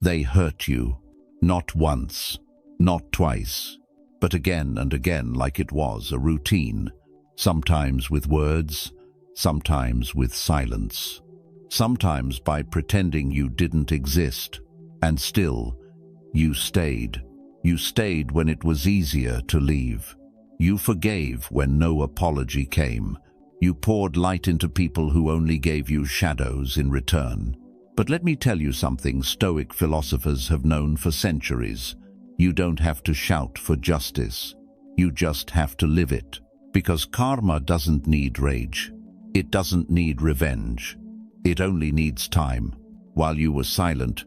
They hurt you, not once, not twice, but again and again, like it was a routine, sometimes with words, sometimes with silence, sometimes by pretending you didn't exist, and still, you stayed. You stayed when it was easier to leave. You forgave when no apology came. You poured light into people who only gave you shadows in return. But let me tell you something Stoic philosophers have known for centuries. You don't have to shout for justice. You just have to live it. Because karma doesn't need rage. It doesn't need revenge. It only needs time. While you were silent,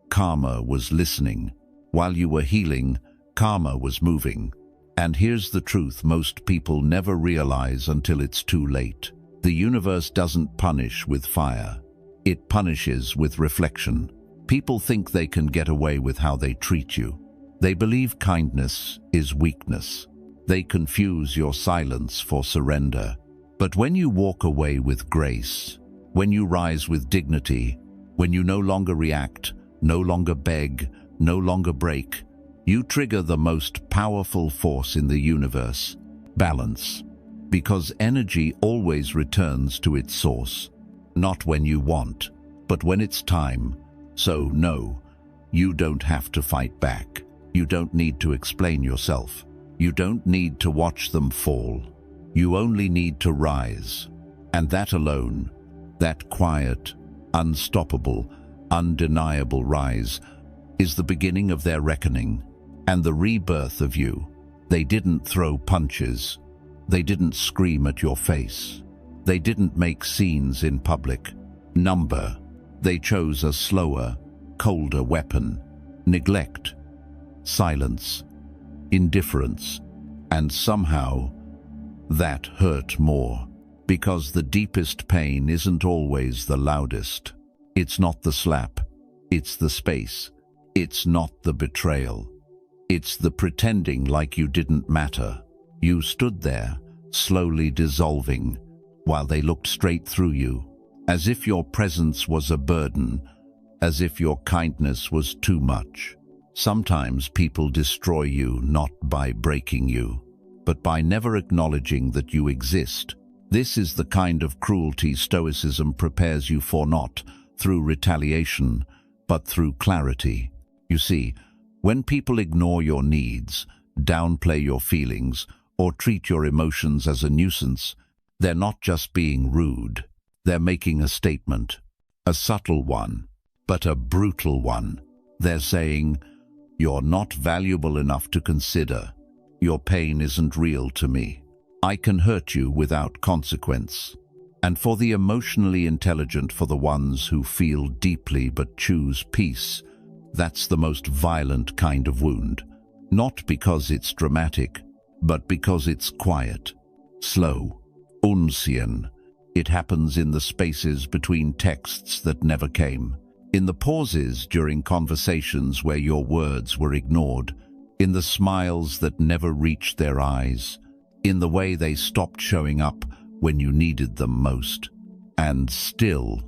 karma was listening. While you were healing, karma was moving. And here's the truth most people never realize until it's too late. The universe doesn't punish with fire. It punishes with reflection. People think they can get away with how they treat you. They believe kindness is weakness. They confuse your silence for surrender. But when you walk away with grace, when you rise with dignity, when you no longer react, no longer beg, no longer break, you trigger the most powerful force in the universe, balance. Because energy always returns to its source, not when you want, but when it's time. So no, you don't have to fight back. You don't need to explain yourself. You don't need to watch them fall. You only need to rise. And that alone, that quiet, unstoppable, undeniable rise, is the beginning of their reckoning and the rebirth of you. They didn't throw punches. They didn't scream at your face. They didn't make scenes in public. They chose a slower, colder weapon: neglect, silence, indifference. And somehow, that hurt more. Because the deepest pain isn't always the loudest. It's not the slap. It's the space. It's not the betrayal. It's the pretending like you didn't matter. You stood there, slowly dissolving, while they looked straight through you, as if your presence was a burden, as if your kindness was too much. Sometimes people destroy you not by breaking you, but by never acknowledging that you exist. This is the kind of cruelty Stoicism prepares you for, not through retaliation, but through clarity. You see, when people ignore your needs, downplay your feelings, or treat your emotions as a nuisance, they're not just being rude. They're making a statement, a subtle one, but a brutal one. They're saying, "You're not valuable enough to consider. Your pain isn't real to me. I can hurt you without consequence." And for the emotionally intelligent, for the ones who feel deeply but choose peace, that's the most violent kind of wound. Not because it's dramatic, but because it's quiet, slow, unseen. It happens in the spaces between texts that never came, in the pauses during conversations where your words were ignored, in the smiles that never reached their eyes, in the way they stopped showing up when you needed them most. And still,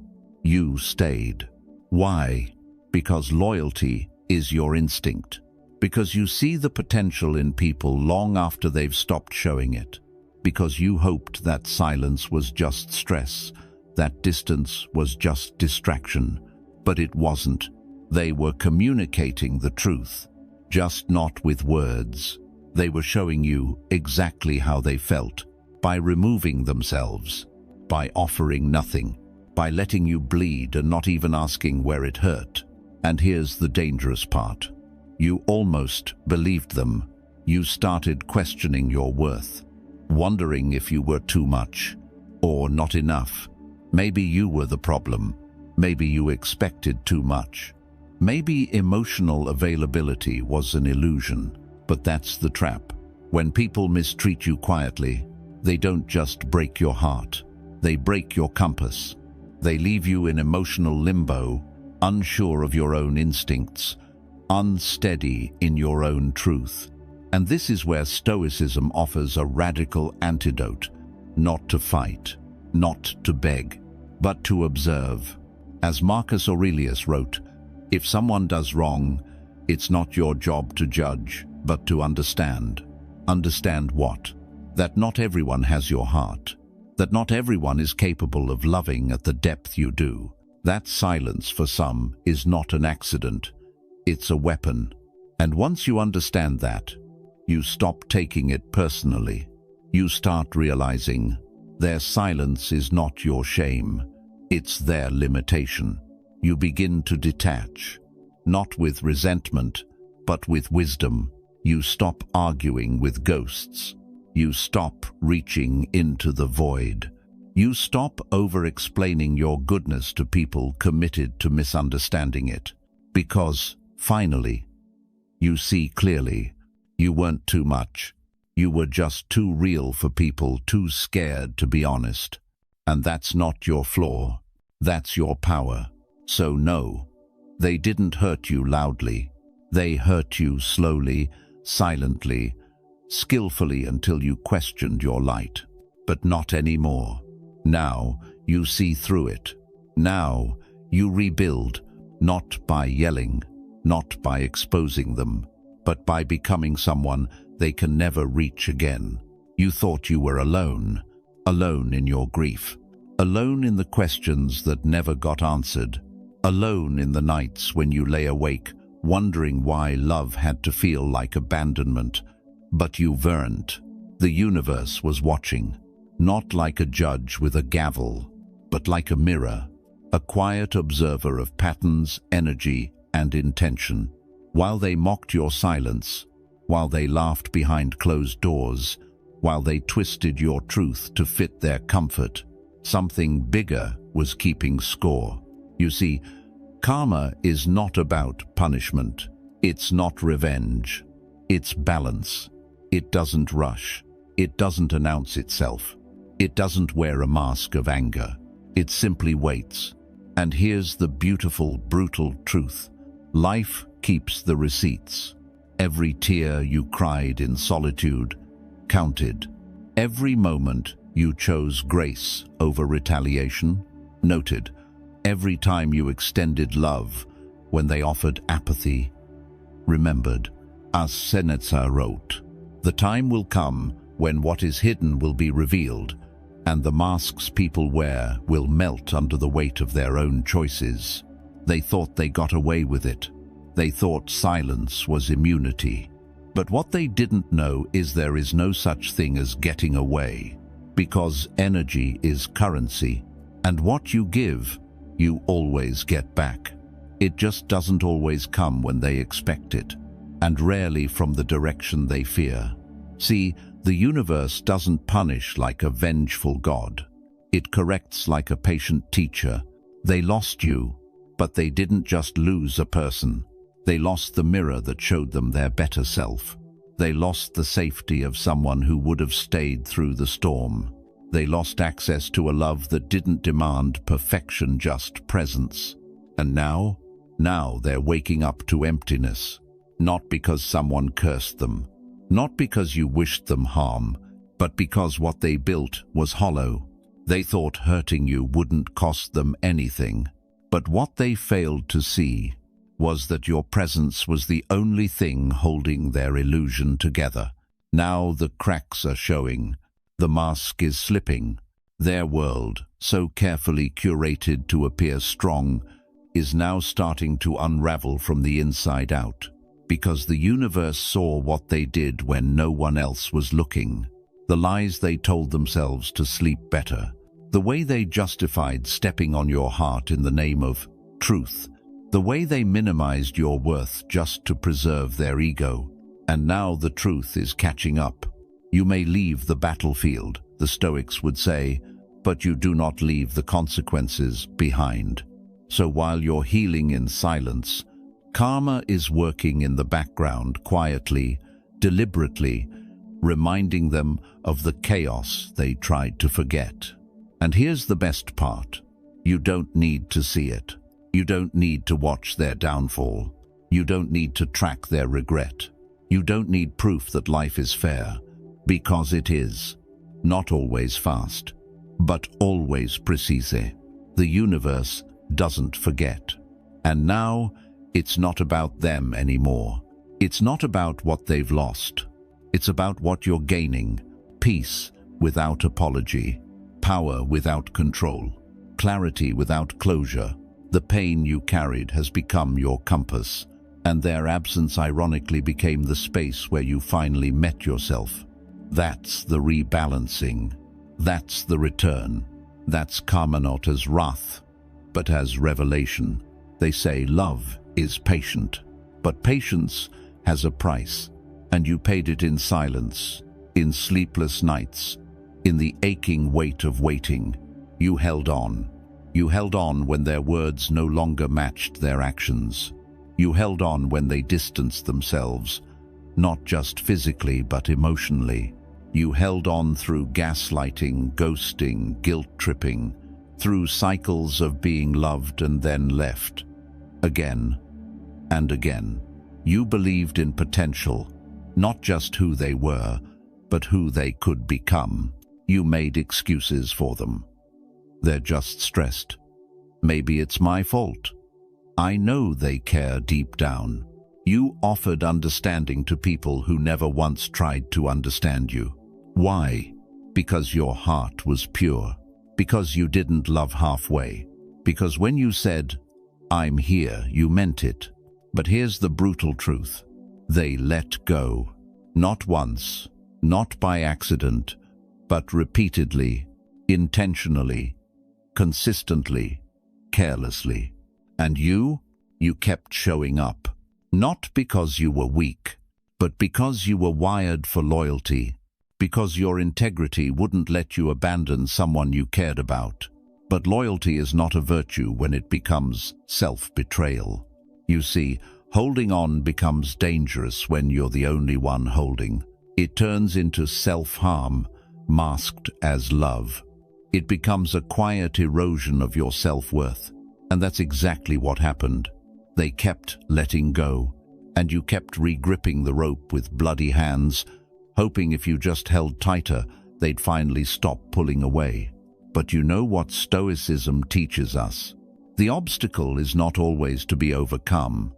you stayed. Why? Because loyalty is your instinct. Because you see the potential in people long after they've stopped showing it. Because you hoped that silence was just stress, that distance was just distraction. But it wasn't. They were communicating the truth, just not with words. They were showing you exactly how they felt, by removing themselves, by offering nothing, by letting you bleed and not even asking where it hurt. And here's the dangerous part. You almost believed them. You started questioning your worth, wondering if you were too much or not enough. Maybe you were the problem. Maybe you expected too much. Maybe emotional availability was an illusion. But that's the trap. When people mistreat you quietly, they don't just break your heart. They break your compass. They leave you in emotional limbo, unsure of your own instincts, unsteady in your own truth. And this is where Stoicism offers a radical antidote: not to fight, not to beg, but to observe. As Marcus Aurelius wrote, If someone does wrong, it's not your job to judge, but to understand. Understand what? That not everyone has your heart. That not everyone is capable of loving at the depth you do. That silence for some is not an accident. It's a weapon. And once you understand that, you stop taking it personally. You start realizing their silence is not your shame. It's their limitation. You begin to detach, not with resentment, but with wisdom. You stop arguing with ghosts. You stop reaching into the void. You stop over-explaining your goodness to people committed to misunderstanding it. Because, finally, you see clearly, you weren't too much. You were just too real for people too scared to be honest. And that's not your flaw. That's your power. So no, they didn't hurt you loudly. They hurt you slowly, silently, skillfully until you questioned your light. But not anymore. Now you see through it. Now you rebuild, not by yelling, not by exposing them, but by becoming someone they can never reach again. You thought you were alone, alone in your grief, alone in the questions that never got answered, alone in the nights when you lay awake, wondering why love had to feel like abandonment. But you weren't. The universe was watching, not like a judge with a gavel, but like a mirror, a quiet observer of patterns, energy, and intention. While they mocked your silence, while they laughed behind closed doors, while they twisted your truth to fit their comfort, something bigger was keeping score. You see, karma is not about punishment. It's not revenge. It's balance. It doesn't rush. It doesn't announce itself. It doesn't wear a mask of anger. It simply waits. And here's the beautiful, brutal truth. Life keeps the receipts. Every tear you cried in solitude counted. Every moment you chose grace over retaliation noted. Every time you extended love when they offered apathy remembered. As Seneca wrote, "The time will come when what is hidden will be revealed, and the masks people wear will melt under the weight of their own choices." They thought they got away with it. They thought silence was immunity. But what they didn't know is there is no such thing as getting away, because energy is currency, and what you give, you always get back. It just doesn't always come when they expect it, and rarely from the direction they fear. See, the universe doesn't punish like a vengeful God. It corrects like a patient teacher. They lost you, but they didn't just lose a person. They lost the mirror that showed them their better self. They lost the safety of someone who would have stayed through the storm. They lost access to a love that didn't demand perfection, just presence. And now they're waking up to emptiness. Not because someone cursed them, not because you wished them harm, but because what they built was hollow. They thought hurting you wouldn't cost them anything. But what they failed to see was that your presence was the only thing holding their illusion together. Now the cracks are showing. The mask is slipping. Their world, so carefully curated to appear strong, is now starting to unravel from the inside out. Because the universe saw what they did when no one else was looking. The lies they told themselves to sleep better. The way they justified stepping on your heart in the name of truth. The way they minimized your worth just to preserve their ego. And now the truth is catching up. You may leave the battlefield, the Stoics would say, but you do not leave the consequences behind. So while you're healing in silence, karma is working in the background quietly, deliberately, reminding them of the chaos they tried to forget. And here's the best part. You don't need to see it. You don't need to watch their downfall. You don't need to track their regret. You don't need proof that life is fair, because it is. Not always fast, but always precise. The universe doesn't forget. And now It's not about them anymore. It's not about what they've lost. It's about what you're gaining. Peace without apology. Power without control. Clarity without closure. The pain you carried has become your compass, and their absence ironically became the space where you finally met yourself. That's the rebalancing. That's the return. That's karma not as wrath, but as revelation. They say love is patient, but patience has a price, and you paid it in silence, in sleepless nights, in the aching weight of waiting. You held on. You held on when their words no longer matched their actions. You held on when they distanced themselves, not just physically but emotionally. You held on through gaslighting, ghosting, guilt-tripping, through cycles of being loved and then left. Again and again. You believed in potential, not just who they were, but who they could become. You made excuses for them. They're just stressed. Maybe it's my fault. I know they care deep down. You offered understanding to people who never once tried to understand you. Why? Because your heart was pure. Because you didn't love halfway. Because when you said, "I'm here," you meant it. But here's the brutal truth. They let go. Not once, not by accident, but repeatedly, intentionally, consistently, carelessly. And you kept showing up. Not because you were weak, but because you were wired for loyalty. Because your integrity wouldn't let you abandon someone you cared about. But loyalty is not a virtue when it becomes self-betrayal. You see, holding on becomes dangerous when you're the only one holding. It turns into self-harm, masked as love. It becomes a quiet erosion of your self-worth. And that's exactly what happened. They kept letting go, and you kept re-gripping the rope with bloody hands, hoping if you just held tighter, they'd finally stop pulling away. But you know what Stoicism teaches us? The obstacle is not always to be overcome.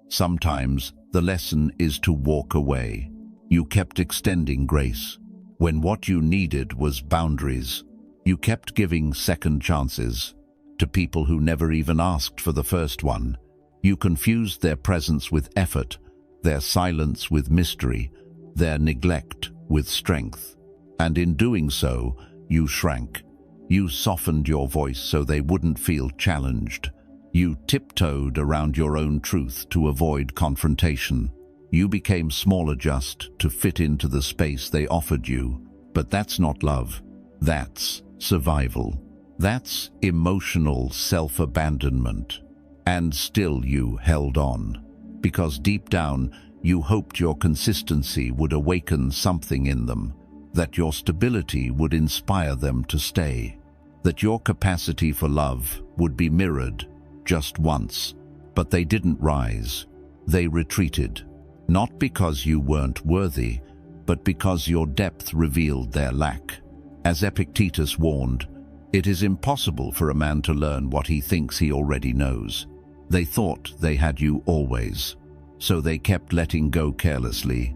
Sometimes the lesson is to walk away. You kept extending grace, when what you needed was boundaries. You kept giving second chances to people who never even asked for the first one. You confused their presence with effort, their silence with mystery, their neglect with strength. And in doing so, you shrank. You softened your voice so they wouldn't feel challenged. You tiptoed around your own truth to avoid confrontation. You became smaller just to fit into the space they offered you. But that's not love. That's survival. That's emotional self-abandonment. And still you held on. Because deep down, you hoped your consistency would awaken something in them, that your stability would inspire them to stay, that your capacity for love would be mirrored just once. But they didn't rise. They retreated. Not because you weren't worthy, but because your depth revealed their lack. As Epictetus warned, it is impossible for a man to learn what he thinks he already knows. They thought they had you always, so they kept letting go carelessly,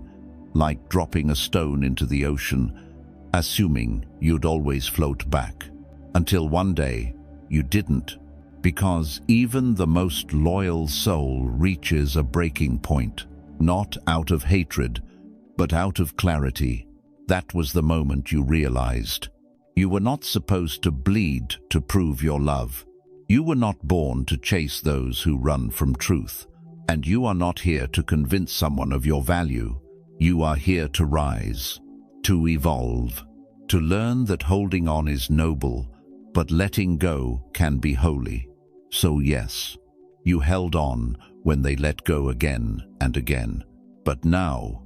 like dropping a stone into the ocean, assuming you'd always float back. Until one day, you didn't, because even the most loyal soul reaches a breaking point, not out of hatred, but out of clarity. That was the moment you realized. You were not supposed to bleed to prove your love. You were not born to chase those who run from truth. And you are not here to convince someone of your value. You are here to rise, to evolve, to learn that holding on is noble, but letting go can be holy. So yes, you held on when they let go again and again. But now,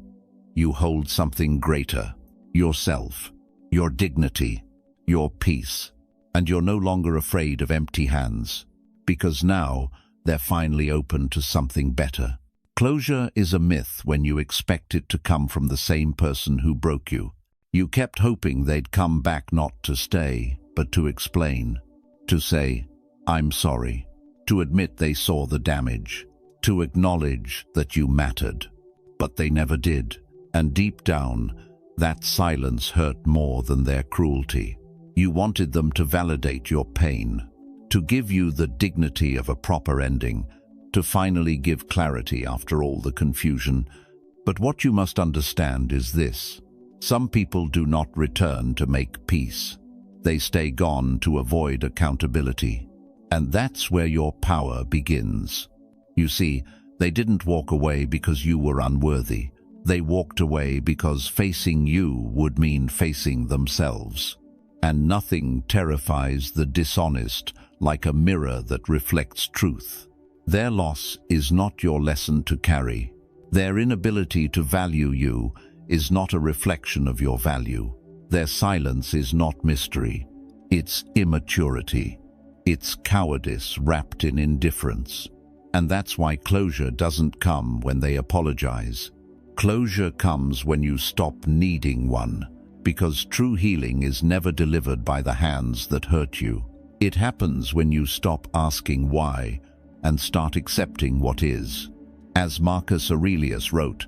you hold something greater, yourself, your dignity, your peace, and you're no longer afraid of empty hands, because now they're finally open to something better. Closure is a myth when you expect it to come from the same person who broke you. You kept hoping they'd come back not to stay, but to explain, to say, "I'm sorry," to admit they saw the damage. to acknowledge that you mattered. But they never did, and deep down, that silence hurt more than their cruelty. You wanted them to validate your pain, to give you the dignity of a proper ending, to finally give clarity after all the confusion. But what you must understand is this: some people do not return to make peace. They stay gone to avoid accountability. And that's where your power begins. You see, they didn't walk away because you were unworthy. They walked away because facing you would mean facing themselves. And nothing terrifies the dishonest like a mirror that reflects truth. Their loss is not your lesson to carry. Their inability to value you is not a reflection of your value. Their silence is not mystery. It's immaturity. It's cowardice wrapped in indifference. And that's why closure doesn't come when they apologize. Closure comes when you stop needing one, because true healing is never delivered by the hands that hurt you. It happens when you stop asking why and start accepting what is. As Marcus Aurelius wrote,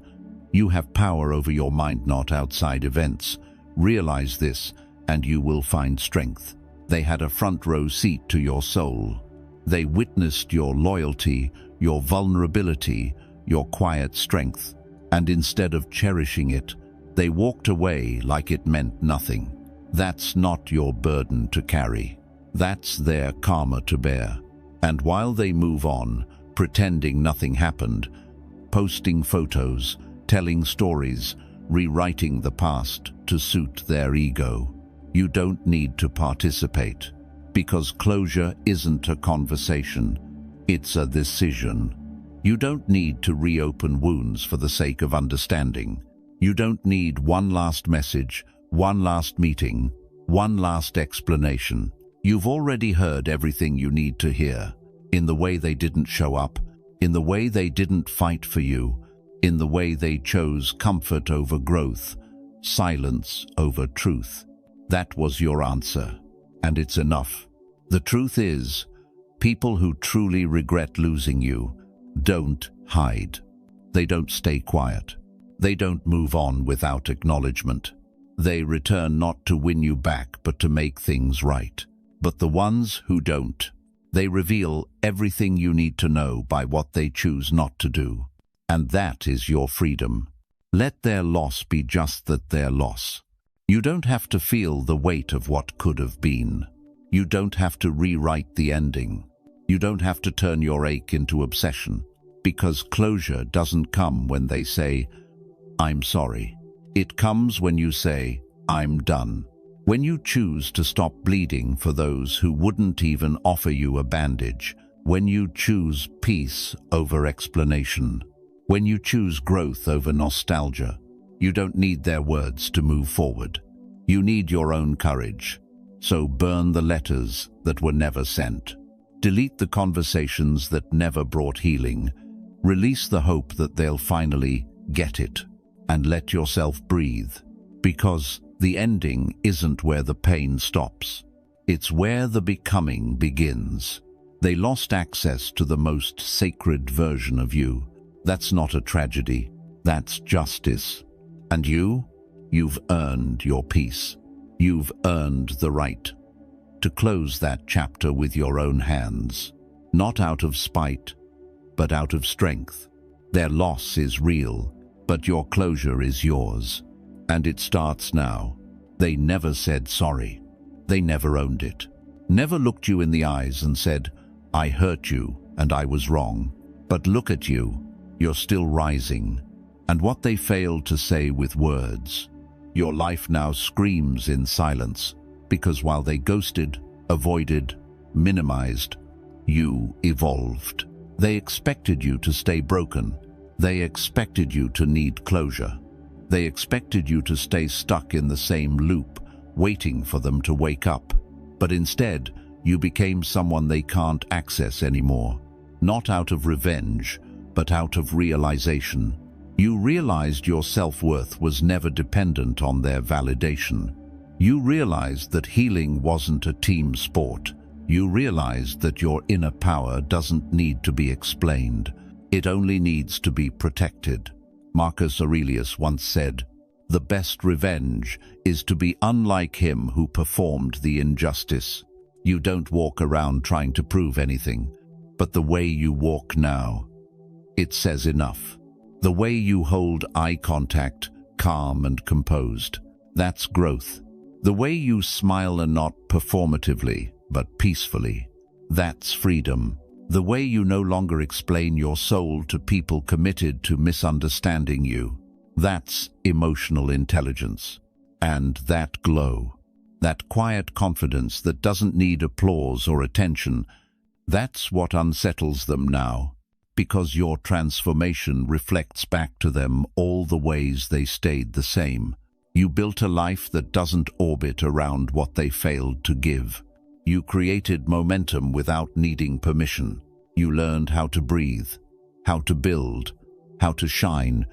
"You have power over your mind, not outside events. Realize this, and you will find strength." They had a front row seat to your soul. They witnessed your loyalty, your vulnerability, your quiet strength. And instead of cherishing it, they walked away like it meant nothing. That's not your burden to carry. That's their karma to bear. And while they move on, pretending nothing happened, posting photos, telling stories, rewriting the past to suit their ego, you don't need to participate. Because closure isn't a conversation, it's a decision. You don't need to reopen wounds for the sake of understanding. You don't need one last message, one last meeting, one last explanation. You've already heard everything you need to hear. In the way they didn't show up, in the way they didn't fight for you, in the way they chose comfort over growth, silence over truth. That was your answer, and it's enough. The truth is, people who truly regret losing you don't hide. They don't stay quiet. They don't move on without acknowledgement. They return not to win you back, but to make things right. But the ones who don't, they reveal everything you need to know by what they choose not to do. And that is your freedom. Let their loss be just that, their loss. You don't have to feel the weight of what could have been. You don't have to rewrite the ending. You don't have to turn your ache into obsession, because closure doesn't come when they say, "I'm sorry." It comes when you say, "I'm done." When you choose to stop bleeding for those who wouldn't even offer you a bandage, when you choose peace over explanation, when you choose growth over nostalgia, you don't need their words to move forward. You need your own courage. So burn the letters that were never sent. Delete the conversations that never brought healing. Release the hope that they'll finally get it. And let yourself breathe. Because the ending isn't where the pain stops. It's where the becoming begins. They lost access to the most sacred version of you. That's not a tragedy. That's justice. And you've earned your peace. You've earned the right to close that chapter with your own hands, not out of spite, but out of strength. Their loss is real, but your closure is yours. And it starts now. They never said sorry. They never owned it. Never looked you in the eyes and said, "I hurt you and I was wrong." But look at you. You're still rising. And what they failed to say with words, your life now screams in silence. Because while they ghosted, avoided, minimized, you evolved. They expected you to stay broken. They expected you to need closure. They expected you to stay stuck in the same loop, waiting for them to wake up. But instead, you became someone they can't access anymore. Not out of revenge, but out of realization. You realized your self-worth was never dependent on their validation. You realized that healing wasn't a team sport. You realized that your inner power doesn't need to be explained. It only needs to be protected. Marcus Aurelius once said, "The best revenge is to be unlike him who performed the injustice." You don't walk around trying to prove anything, but the way you walk now, it says enough. The way you hold eye contact, calm and composed, that's growth. The way you smile and not performatively, but peacefully, that's freedom. The way you no longer explain your soul to people committed to misunderstanding you, that's emotional intelligence. And that glow, that quiet confidence that doesn't need applause or attention, that's what unsettles them now, because your transformation reflects back to them all the ways they stayed the same. You built a life that doesn't orbit around what they failed to give. You created momentum without needing permission. You learned how to breathe, how to build, how to shine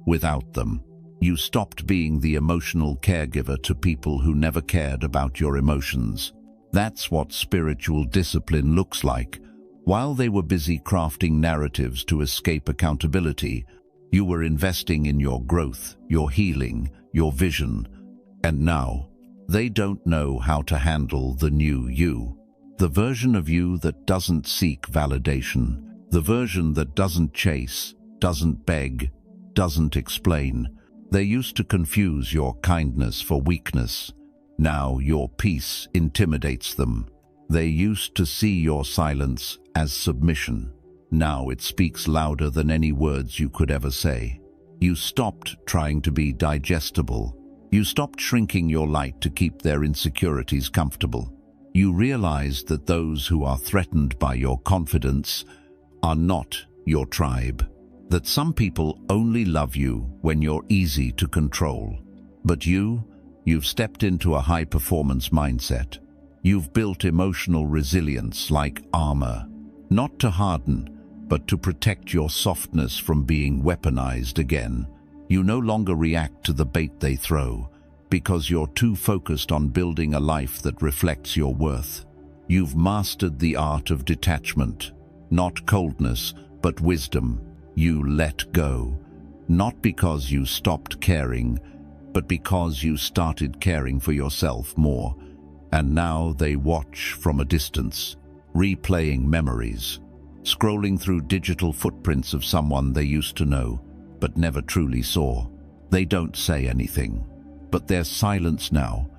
without them. You stopped being the emotional caregiver to people who never cared about your emotions. That's what spiritual discipline looks like. While they were busy crafting narratives to escape accountability, you were investing in your growth, your healing, your vision. And now, they don't know how to handle the new you. The version of you that doesn't seek validation. The version that doesn't chase, doesn't beg, doesn't explain. They used to confuse your kindness for weakness. Now your peace intimidates them. They used to see your silence as submission. Now it speaks louder than any words you could ever say. You stopped trying to be digestible. You stopped shrinking your light to keep their insecurities comfortable. You realized that those who are threatened by your confidence are not your tribe. That some people only love you when you're easy to control. But you've stepped into a high-performance mindset. You've built emotional resilience like armor, not to harden, but to protect your softness from being weaponized again. You no longer react to the bait they throw, because you're too focused on building a life that reflects your worth. You've mastered the art of detachment, not coldness, but wisdom. You let go, not because you stopped caring, but because you started caring for yourself more. And now they watch from a distance, replaying memories, scrolling through digital footprints of someone they used to know, but never truly saw. They don't say anything, but their silence now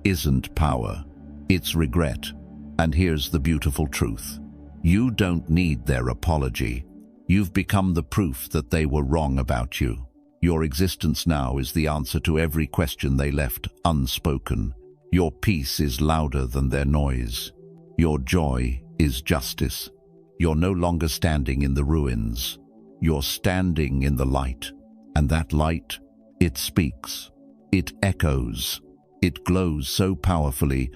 isn't power, it's regret. And here's the beautiful truth. You don't need their apology. You've become the proof that they were wrong about you. Your existence now is the answer to every question they left unspoken. Your peace is louder than their noise. Your joy is justice. You're no longer standing in the ruins. You're standing in the light. And that light, it speaks. It echoes. It glows so powerfully,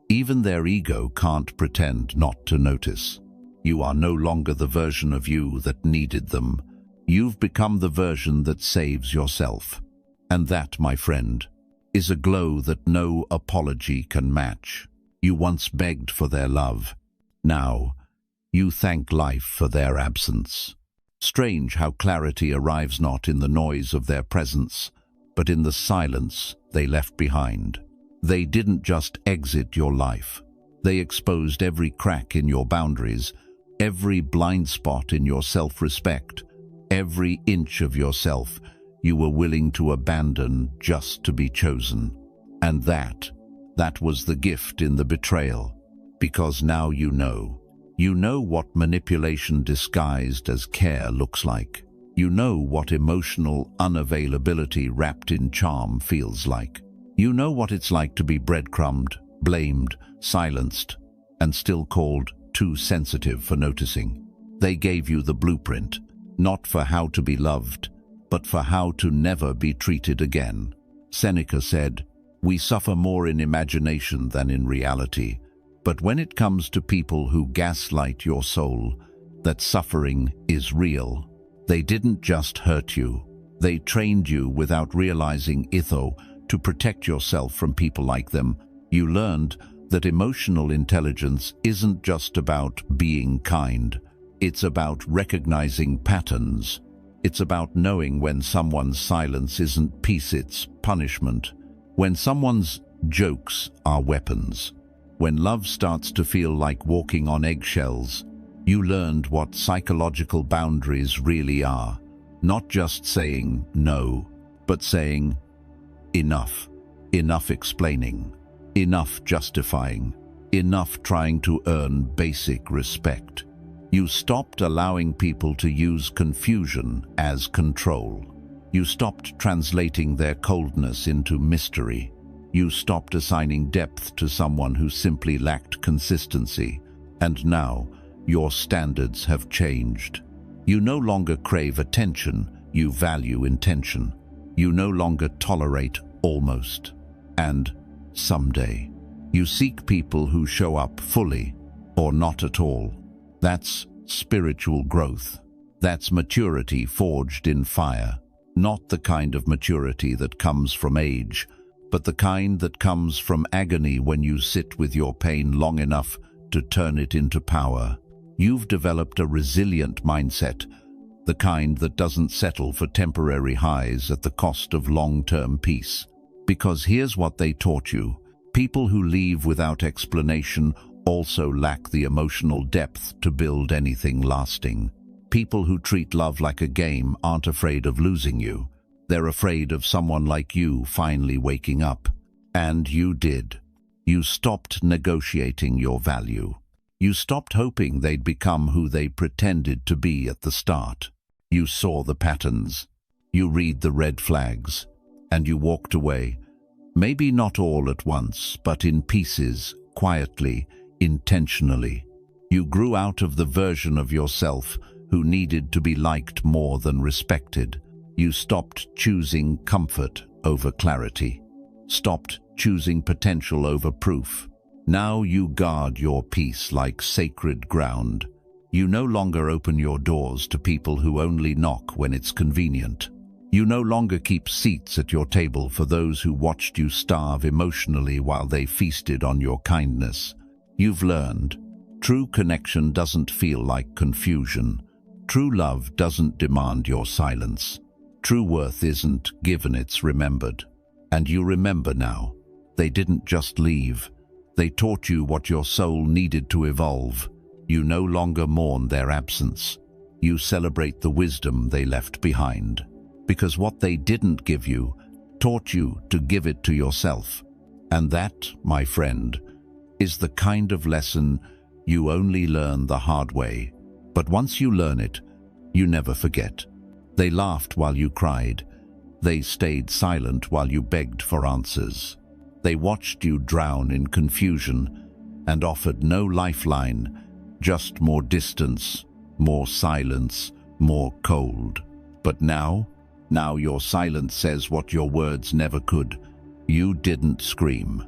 even their ego can't pretend not to notice. You are no longer the version of you that needed them. You've become the version that saves yourself. And that, my friend, is a glow that no apology can match. You once begged for their love. Now, you thank life for their absence. Strange how clarity arrives not in the noise of their presence, but in the silence they left behind. They didn't just exit your life. They exposed every crack in your boundaries, every blind spot in your self-respect, every inch of yourself you were willing to abandon just to be chosen. And that was the gift in the betrayal, because now you know what manipulation disguised as care looks like. You know what emotional unavailability wrapped in charm feels like. You know what it's like to be breadcrumbed, blamed, silenced, and still called too sensitive for noticing. They gave you the blueprint, not for how to be loved, but for how to never be treated again. Seneca said, "We suffer more in imagination than in reality." But when it comes to people who gaslight your soul, that suffering is real. They didn't just hurt you. They trained you without realizing to protect yourself from people like them. You learned that emotional intelligence isn't just about being kind. It's about recognizing patterns. It's about knowing when someone's silence isn't peace, it's punishment. When someone's jokes are weapons. When love starts to feel like walking on eggshells, you learned what psychological boundaries really are. Not just saying no, but saying enough. Enough explaining. Enough justifying. Enough trying to earn basic respect. You stopped allowing people to use confusion as control. You stopped translating their coldness into mystery. You stopped assigning depth to someone who simply lacked consistency. And now, your standards have changed. You no longer crave attention, you value intention. You no longer tolerate almost. And someday, you seek people who show up fully or not at all. That's spiritual growth. That's maturity forged in fire. Not the kind of maturity that comes from age, but the kind that comes from agony when you sit with your pain long enough to turn it into power. You've developed a resilient mindset, the kind that doesn't settle for temporary highs at the cost of long-term peace. Because here's what they taught you. People who leave without explanation also lack the emotional depth to build anything lasting. People who treat love like a game aren't afraid of losing you. They're afraid of someone like you finally waking up. And you did. You stopped negotiating your value. You stopped hoping they'd become who they pretended to be at the start. You saw the patterns. You read the red flags. And you walked away. Maybe not all at once, but in pieces, quietly, intentionally. You grew out of the version of yourself who needed to be liked more than respected. You stopped choosing comfort over clarity. Stopped choosing potential over proof. Now you guard your peace like sacred ground. You no longer open your doors to people who only knock when it's convenient. You no longer keep seats at your table for those who watched you starve emotionally while they feasted on your kindness. You've learned. True connection doesn't feel like confusion. True love doesn't demand your silence. True worth isn't given, it's remembered. And you remember now. They didn't just leave. They taught you what your soul needed to evolve. You no longer mourn their absence. You celebrate the wisdom they left behind. Because what they didn't give you taught you to give it to yourself. And that, my friend, is the kind of lesson you only learn the hard way. But once you learn it, you never forget. They laughed while you cried. They stayed silent while you begged for answers. They watched you drown in confusion and offered no lifeline, just more distance, more silence, more cold. But now your silence says what your words never could. You didn't scream.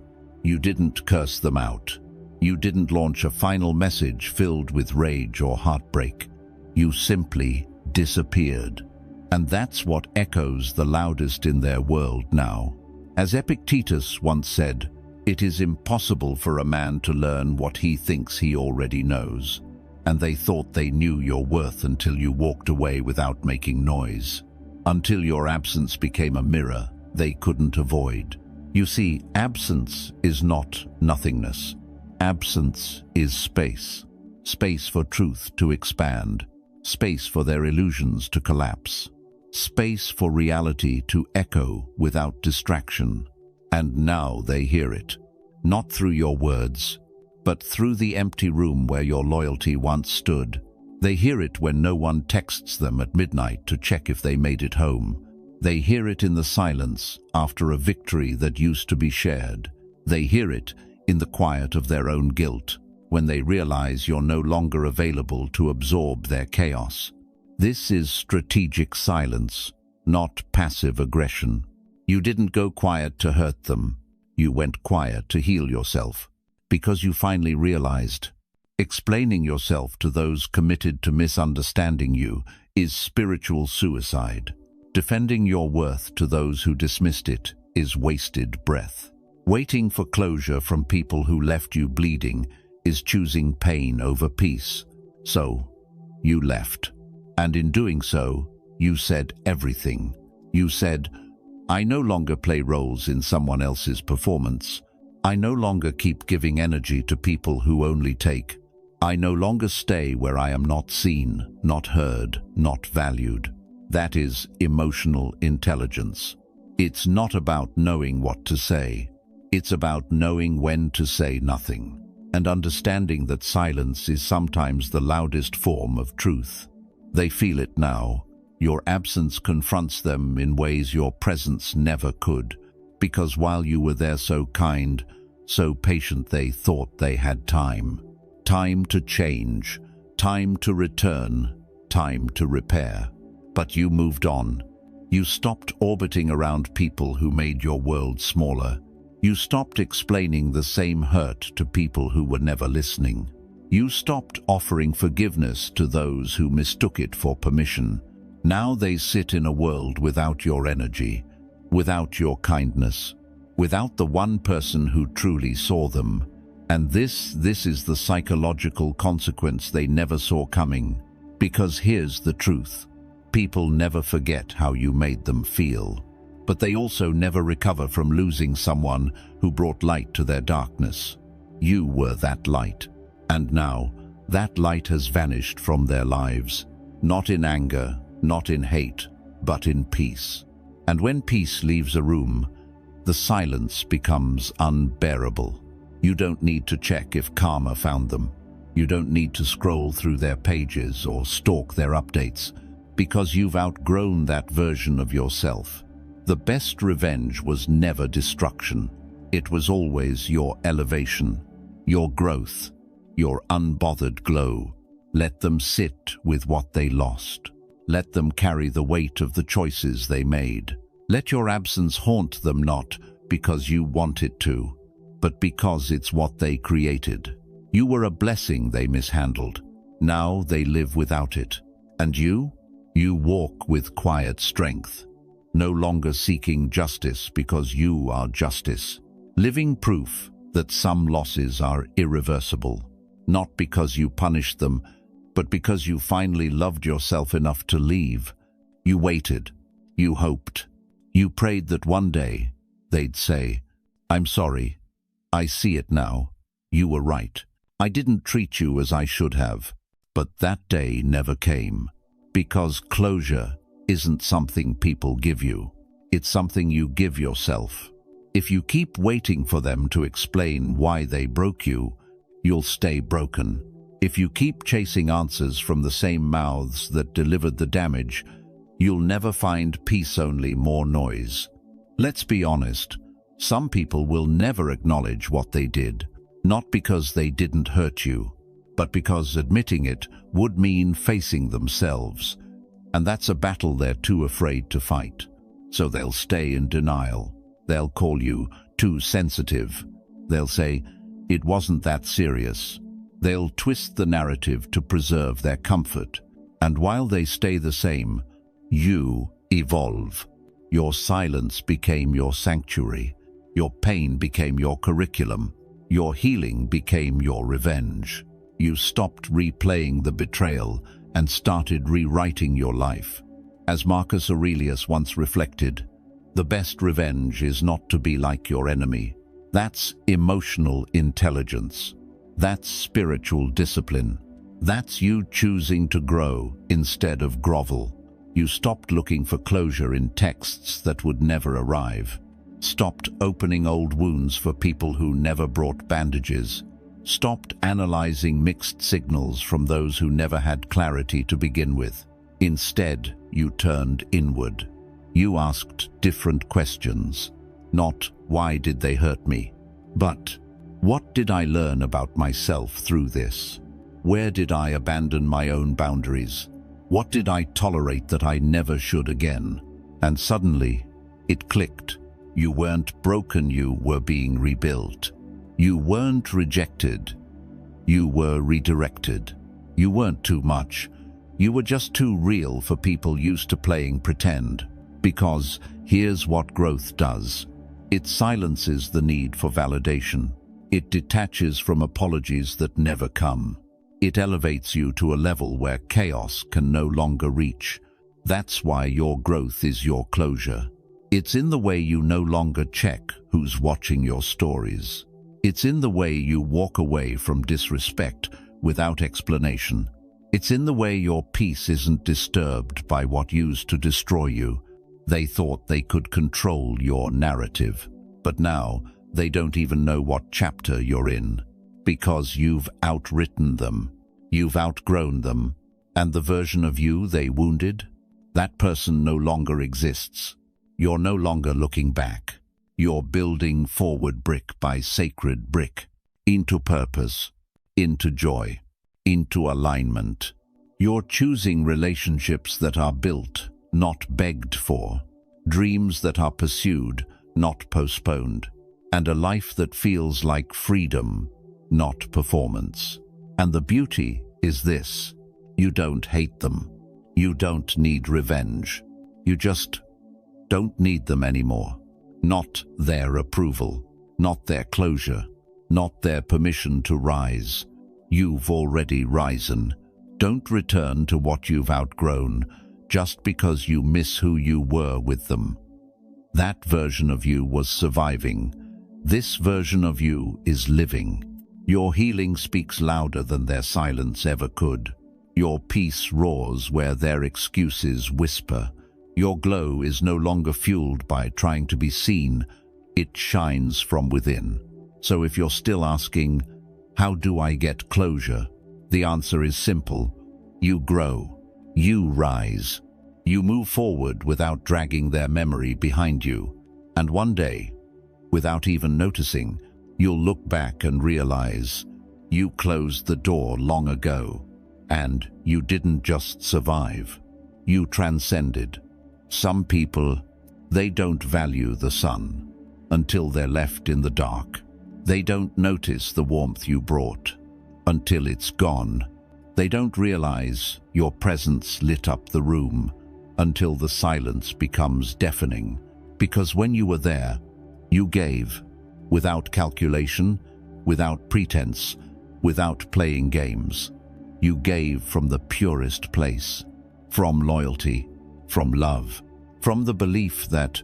You didn't curse them out. You didn't launch a final message filled with rage or heartbreak. You simply disappeared. And that's what echoes the loudest in their world now. As Epictetus once said, it is impossible for a man to learn what he thinks he already knows. And they thought they knew your worth until you walked away without making noise. Until your absence became a mirror they couldn't avoid. You see, absence is not nothingness. Absence is space. Space for truth to expand. Space for their illusions to collapse. Space for reality to echo without distraction. And now they hear it, not through your words, but through the empty room where your loyalty once stood. They hear it when no one texts them at midnight to check if they made it home. They hear it in the silence after a victory that used to be shared. They hear it in the quiet of their own guilt, when they realize you're no longer available to absorb their chaos. This is strategic silence, not passive aggression. You didn't go quiet to hurt them. You went quiet to heal yourself, because you finally realized explaining yourself to those committed to misunderstanding you is spiritual suicide. Defending your worth to those who dismissed it is wasted breath. Waiting for closure from people who left you bleeding is choosing pain over peace. So, you left. And in doing so, you said everything. You said, I no longer play roles in someone else's performance. I no longer keep giving energy to people who only take. I no longer stay where I am not seen, not heard, not valued. That is emotional intelligence. It's not about knowing what to say. It's about knowing when to say nothing, and understanding that silence is sometimes the loudest form of truth. They feel it now. Your absence confronts them in ways your presence never could, because while you were there so kind, so patient, they thought they had time. Time to change, time to return, time to repair. But you moved on. You stopped orbiting around people who made your world smaller. You stopped explaining the same hurt to people who were never listening. You stopped offering forgiveness to those who mistook it for permission. Now they sit in a world without your energy, without your kindness, without the one person who truly saw them. And this is the psychological consequence they never saw coming. Because here's the truth. People never forget how you made them feel, but they also never recover from losing someone who brought light to their darkness. You were that light, and now that light has vanished from their lives, not in anger, not in hate, but in peace. And when peace leaves a room, the silence becomes unbearable. You don't need to check if karma found them. You don't need to scroll through their pages or stalk their updates, because you've outgrown that version of yourself. The best revenge was never destruction. It was always your elevation, your growth, your unbothered glow. Let them sit with what they lost. Let them carry the weight of the choices they made. Let your absence haunt them, not because you want it to, but because it's what they created. You were a blessing they mishandled. Now they live without it. And you walk with quiet strength, no longer seeking justice because you are justice. Living proof that some losses are irreversible, not because you punished them, but because you finally loved yourself enough to leave. You waited, you hoped, you prayed that one day they'd say, I'm sorry, I see it now, you were right. I didn't treat you as I should have. But that day never came, because closure isn't something people give you. It's something you give yourself. If you keep waiting for them to explain why they broke you, you'll stay broken. If you keep chasing answers from the same mouths that delivered the damage, you'll never find peace, only more noise. Let's be honest, some people will never acknowledge what they did, not because they didn't hurt you, but because admitting it would mean facing themselves. And that's a battle they're too afraid to fight. So they'll stay in denial. They'll call you too sensitive. They'll say, it wasn't that serious. They'll twist the narrative to preserve their comfort. And while they stay the same, you evolve. Your silence became your sanctuary. Your pain became your curriculum. Your healing became your revenge. You stopped replaying the betrayal and started rewriting your life. As Marcus Aurelius once reflected, the best revenge is not to be like your enemy. That's emotional intelligence. That's spiritual discipline. That's you choosing to grow instead of grovel. You stopped looking for closure in texts that would never arrive. Stopped opening old wounds for people who never brought bandages. Stopped analyzing mixed signals from those who never had clarity to begin with. Instead, you turned inward. You asked different questions. Not, why did they hurt me? But, what did I learn about myself through this? Where did I abandon my own boundaries? What did I tolerate that I never should again? And suddenly, it clicked. You weren't broken, you were being rebuilt. You weren't rejected. You were redirected. You weren't too much. You were just too real for people used to playing pretend. Because here's what growth does. It silences the need for validation. It detaches from apologies that never come. It elevates you to a level where chaos can no longer reach. That's why your growth is your closure. It's in the way you no longer check who's watching your stories. It's in the way you walk away from disrespect without explanation. It's in the way your peace isn't disturbed by what used to destroy you. They thought they could control your narrative, but now they don't even know what chapter you're in, because you've outwritten them, you've outgrown them, and the version of you they wounded, that person no longer exists. You're no longer looking back. You're building forward brick by sacred brick, into purpose, into joy, into alignment. You're choosing relationships that are built, not begged for, dreams that are pursued, not postponed, and a life that feels like freedom, not performance. And the beauty is this: you don't hate them. You don't need revenge. You just don't need them anymore. Not their approval, not their closure, not their permission to rise. You've already risen. Don't return to what you've outgrown just because you miss who you were with them. That version of you was surviving. This version of you is living. Your healing speaks louder than their silence ever could. Your peace roars where their excuses whisper. Your glow is no longer fueled by trying to be seen. It shines from within. So if you're still asking, how do I get closure? The answer is simple. You grow. You rise. You move forward without dragging their memory behind you. And one day, without even noticing, you'll look back and realize you closed the door long ago. And you didn't just survive. You transcended. Some people, they don't value the sun until they're left in the dark. They don't notice the warmth you brought until it's gone. They don't realize your presence lit up the room until the silence becomes deafening. Because when you were there, you gave, without calculation, without pretense, without playing games. You gave from the purest place, from loyalty, from love, from the belief that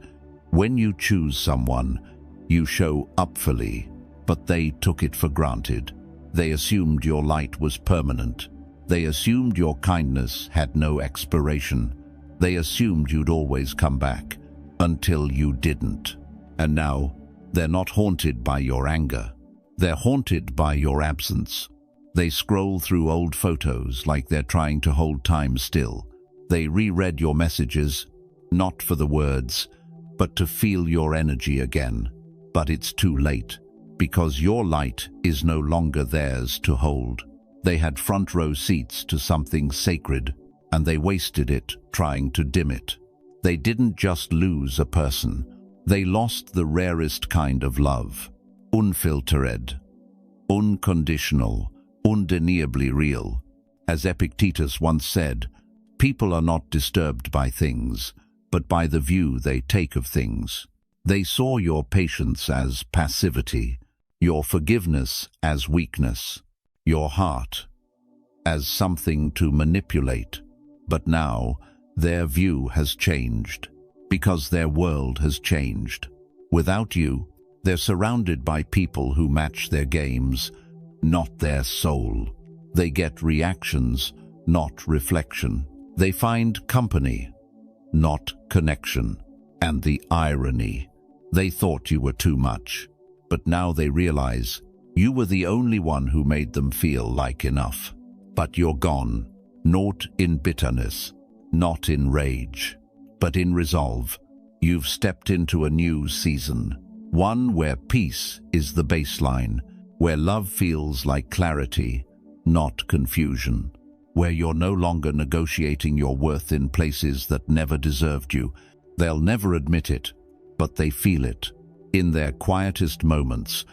when you choose someone, you show up fully, but they took it for granted. They assumed your light was permanent. They assumed your kindness had no expiration. They assumed you'd always come back, until you didn't. And now, they're not haunted by your anger. They're haunted by your absence. They scroll through old photos like they're trying to hold time still. They reread your messages, not for the words, but to feel your energy again. But it's too late, because your light is no longer theirs to hold. They had front row seats to something sacred, and they wasted it trying to dim it. They didn't just lose a person. They lost the rarest kind of love. Unfiltered, unconditional, undeniably real. As Epictetus once said, people are not disturbed by things, but by the view they take of things. They saw your patience as passivity, your forgiveness as weakness, your heart as something to manipulate. But now, their view has changed, because their world has changed. Without you, they're surrounded by people who match their games, not their soul. They get reactions, not reflection. They find company, not connection. And the irony, they thought you were too much, but now they realize you were the only one who made them feel like enough. But you're gone, not in bitterness, not in rage, but in resolve. You've stepped into a new season, one where peace is the baseline, where love feels like clarity, not confusion, where you're no longer negotiating your worth in places that never deserved you. They'll never admit it, but they feel it. In their quietest moments,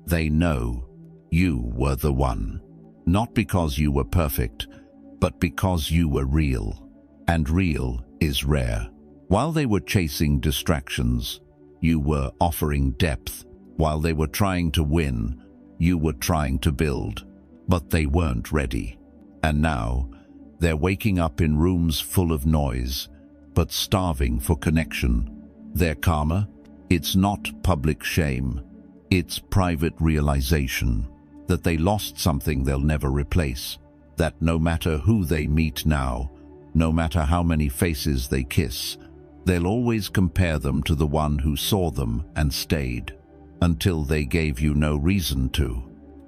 they know you were the one. Not because you were perfect, but because you were real. And real is rare. While they were chasing distractions, you were offering depth. While they were trying to win, you were trying to build. But they weren't ready. And now, they're waking up in rooms full of noise, but starving for connection. Their karma? It's not public shame. It's private realization that they lost something they'll never replace. That no matter who they meet now, no matter how many faces they kiss, they'll always compare them to the one who saw them and stayed, until they gave you no reason to.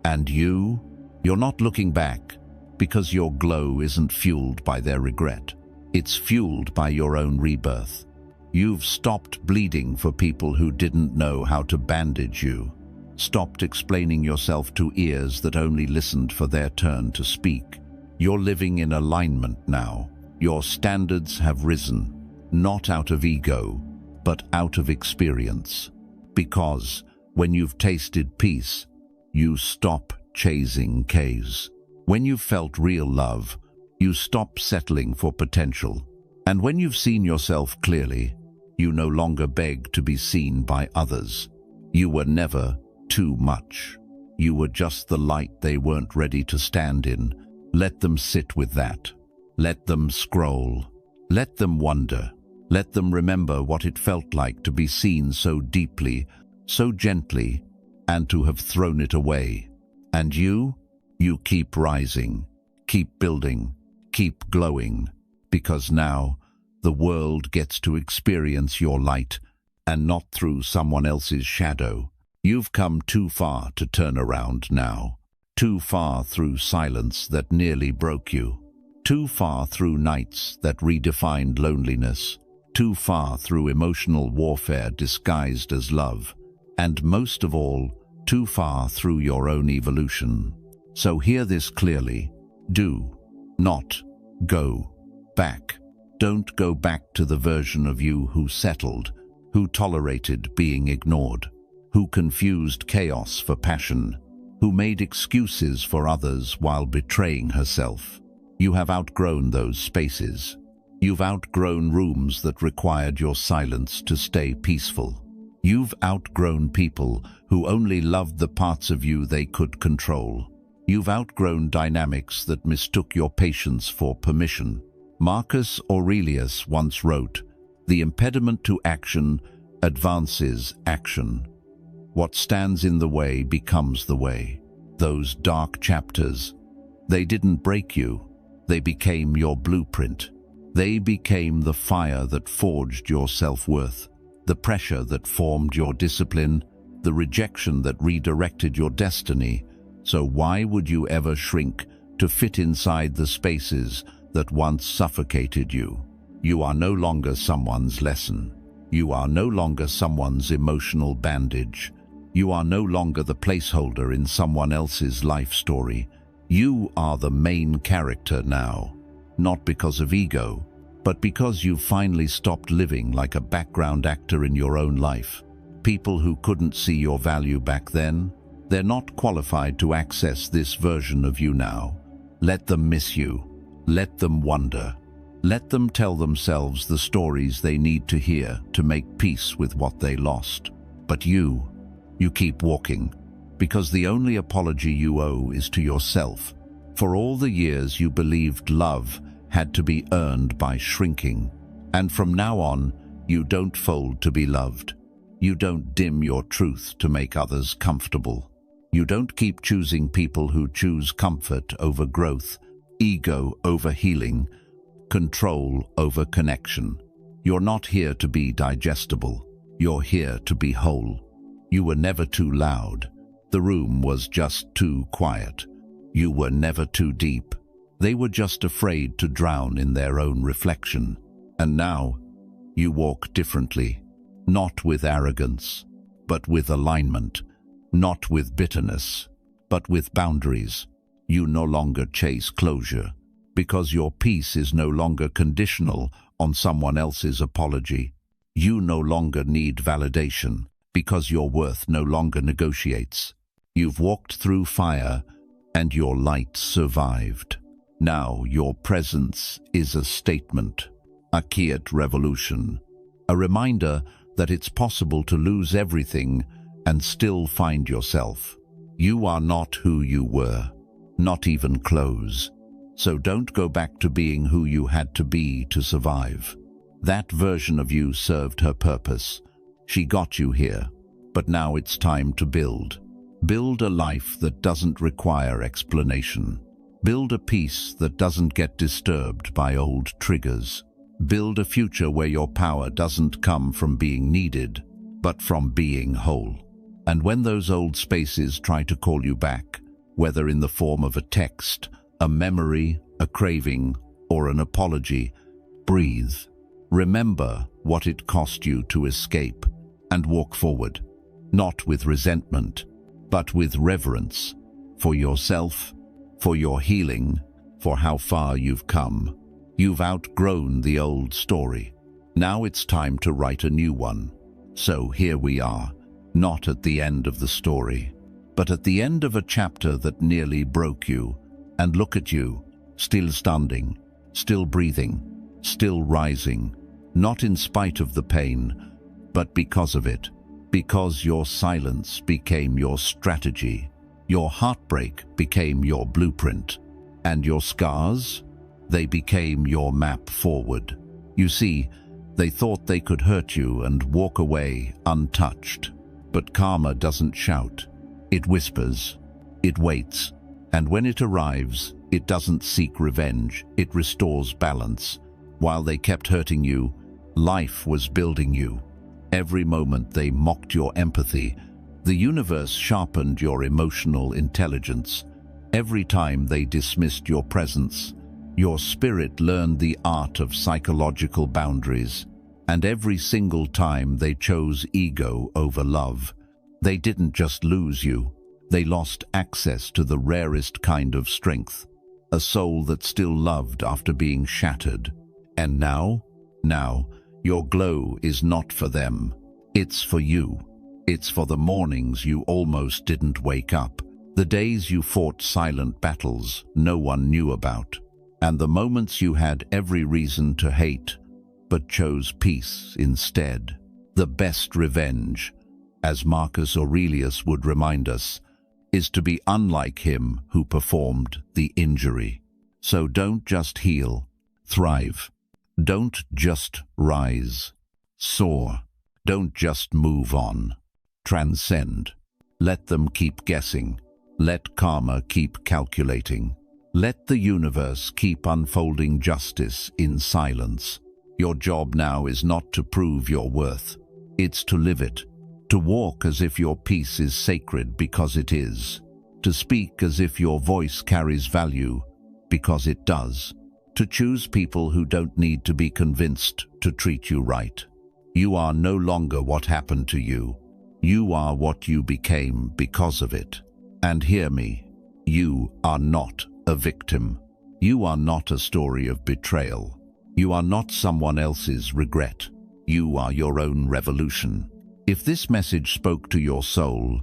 And you're not looking back, because your glow isn't fueled by their regret. It's fueled by your own rebirth. You've stopped bleeding for people who didn't know how to bandage you, stopped explaining yourself to ears that only listened for their turn to speak. You're living in alignment now. Your standards have risen, not out of ego, but out of experience. Because when you've tasted peace, you stop chasing caves. When you've felt real love, you stop settling for potential. And when you've seen yourself clearly, you no longer beg to be seen by others. You were never too much. You were just the light they weren't ready to stand in. Let them sit with that. Let them scroll. Let them wonder. Let them remember what it felt like to be seen so deeply, so gently, and to have thrown it away. And you keep rising, keep building, keep glowing, because now the world gets to experience your light and not through someone else's shadow. You've come too far to turn around now, too far through silence that nearly broke you, too far through nights that redefined loneliness, too far through emotional warfare disguised as love, and most of all, too far through your own evolution. So hear this clearly. Do not go back. Don't go back to the version of you who settled, who tolerated being ignored, who confused chaos for passion, who made excuses for others while betraying herself. You have outgrown those spaces. You've outgrown rooms that required your silence to stay peaceful. You've outgrown people who only loved the parts of you they could control. You've outgrown dynamics that mistook your patience for permission. Marcus Aurelius once wrote, "The impediment to action advances action. What stands in the way becomes the way." Those dark chapters, they didn't break you. They became your blueprint. They became the fire that forged your self-worth, the pressure that formed your discipline, the rejection that redirected your destiny. So why would you ever shrink to fit inside the spaces that once suffocated you? You are no longer someone's lesson. You are no longer someone's emotional bandage. You are no longer the placeholder in someone else's life story. You are the main character now, not because of ego, but because you've finally stopped living like a background actor in your own life. People who couldn't see your value back then, they're not qualified to access this version of you now. Let them miss you. Let them wonder. Let them tell themselves the stories they need to hear to make peace with what they lost. But you keep walking, because the only apology you owe is to yourself. For all the years you believed love had to be earned by shrinking. And from now on, you don't fold to be loved. You don't dim your truth to make others comfortable. You don't keep choosing people who choose comfort over growth, ego over healing, control over connection. You're not here to be digestible. You're here to be whole. You were never too loud. The room was just too quiet. You were never too deep. They were just afraid to drown in their own reflection. And now, you walk differently, not with arrogance, but with alignment, not with bitterness, but with boundaries. You no longer chase closure, because your peace is no longer conditional on someone else's apology. You no longer need validation, because your worth no longer negotiates. You've walked through fire, and your light survived. Now your presence is a statement, a quiet revolution, a reminder that it's possible to lose everything and still find yourself. You are not who you were. not even close. So don't go back to being who you had to be to survive. That version of you served her purpose. She got you here. But now it's time to build. Build a life that doesn't require explanation. Build a peace that doesn't get disturbed by old triggers. Build a future where your power doesn't come from being needed, but from being whole. And when those old spaces try to call you back, whether in the form of a text, a memory, a craving, or an apology, breathe. Remember what it cost you to escape and walk forward, not with resentment, but with reverence for yourself, for your healing, for how far you've come. You've outgrown the old story. Now it's time to write a new one. So here we are, not at the end of the story, but at the end of a chapter that nearly broke you. And look at you, still standing, still breathing, still rising, not in spite of the pain, but because of it, because your silence became your strategy, your heartbreak became your blueprint, and your scars, they became your map forward. You see, they thought they could hurt you and walk away untouched. But karma doesn't shout. It whispers. It waits. And when it arrives, it doesn't seek revenge. It restores balance. While they kept hurting you, life was building you. Every moment they mocked your empathy. The universe sharpened your emotional intelligence. Every time they dismissed your presence, your spirit learned the art of psychological boundaries. And every single time they chose ego over love. They didn't just lose you. They lost access to the rarest kind of strength, a soul that still loved after being shattered. And now, your glow is not for them. It's for you. It's for the mornings you almost didn't wake up, the days you fought silent battles no one knew about, and the moments you had every reason to hate, but chose peace instead. The best revenge, as Marcus Aurelius would remind us, is to be unlike him who performed the injury. So don't just heal, thrive. Don't just rise, soar. Don't just move on, transcend. Let them keep guessing. Let karma keep calculating. Let the universe keep unfolding justice in silence. Your job now is not to prove your worth. It's to live it. To walk as if your peace is sacred because it is. To speak as if your voice carries value because it does. To choose people who don't need to be convinced to treat you right. You are no longer what happened to you. You are what you became because of it. And hear me, you are not a victim. You are not a story of betrayal. You are not someone else's regret. You are your own revolution. If this message spoke to your soul,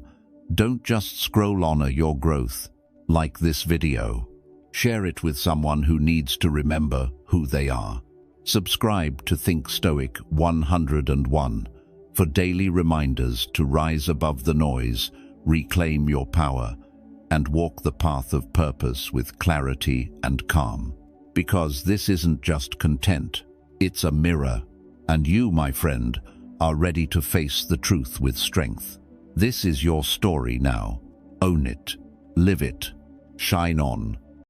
don't just scroll on your growth, like this video. Share it with someone who needs to remember who they are. Subscribe to Think Stoic 101 for daily reminders to rise above the noise, reclaim your power, and walk the path of purpose with clarity and calm. Because this isn't just content, it's a mirror, and you, my friend, are ready to face the truth with strength. This is your story now. Own it, live it, shine on,